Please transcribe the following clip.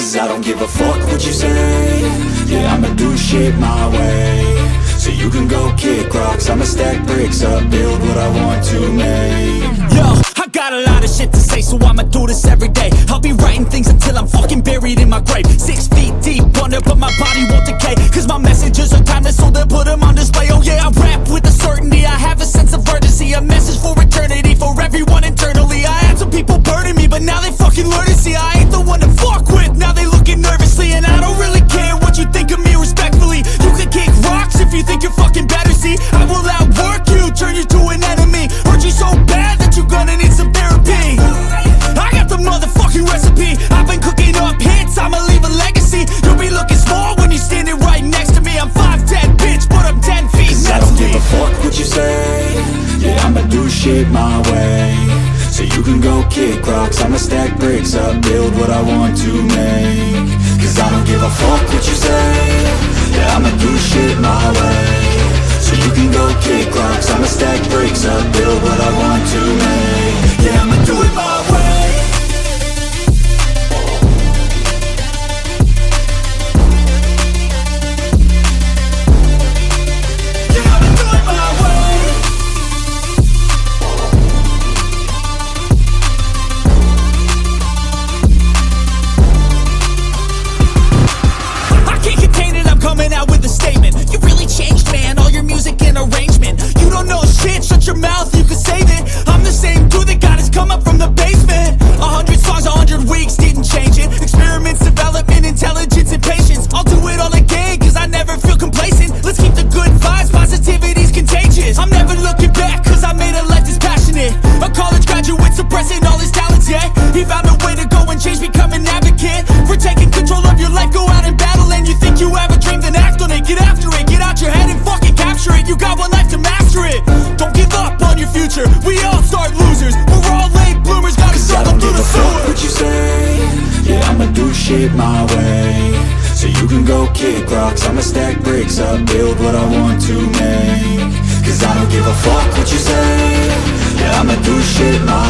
Cause I don't give a fuck what you say. Yeah, I'ma do shit my way. So you can go kick rocks, I'ma stack bricks up, build what I want to make. Yo, I got a lot of shit to say, so I'ma do this every day. I'll be writing things until I'm fucking buried in my grave. 6 feet deep under, but my body won't decay. Cause my messages are timeless, so they'll put them on display. Oh yeah, I rap with a certainty, I have a sense of urgency. A message for eternity, for everyone internally. I had some people burning me, but now they fucking learn to see I ain't the one to fuck with, now they looking nervously. And I don't really care what you think of me, respectfully. You can kick rocks if you think you're fucking better, see. I will outwork you, turn you to an enemy. Hurt you so bad that you're gonna need some therapy. I got the motherfucking recipe, I've been cooking up hits, I'ma leave a legacy. You'll be looking small when you're standing right next to me. I'm 5'10", bitch, but I'm 10 feet. Cause I don't give a fuck what you say. Yeah, I'ma do shit my way. So you can go kick rocks, I'ma stack bricks up, build what I want to make. Cause I don't give a fuck what you say. Yeah, I'ma do shit my way. So you can go kick rocks, I'ma stack bricks up, build what I want to make. Yeah, I'ma do it my way. Shut your mouth, you can save it. I'm the same dude that got his come up from the basement. 100 songs, 100 weeks, didn't change it. Experiments, development, intelligence, and patience. I'll do it all again, cause I never feel complacent. Let's keep the good vibes, positivity's contagious. I'm never looking back, cause I made a life that's passionate. A college graduate suppressing all his talents, yeah. He found a way to go and change, become an advocate for taking control of your life, go out and battle. And you think you have a dream, then act on it. Get after it, get out your head and fucking capture it. You got one life to master it. Don't give up on your future, we all start losers. We're all late bloomers, gotta struggle through the sewer. Fuck what you say. Yeah, I'ma do shit my way. So you can go kick rocks, I'ma stack bricks up, build what I want to make. Cause I don't give a fuck what you say. Yeah, I'ma do shit my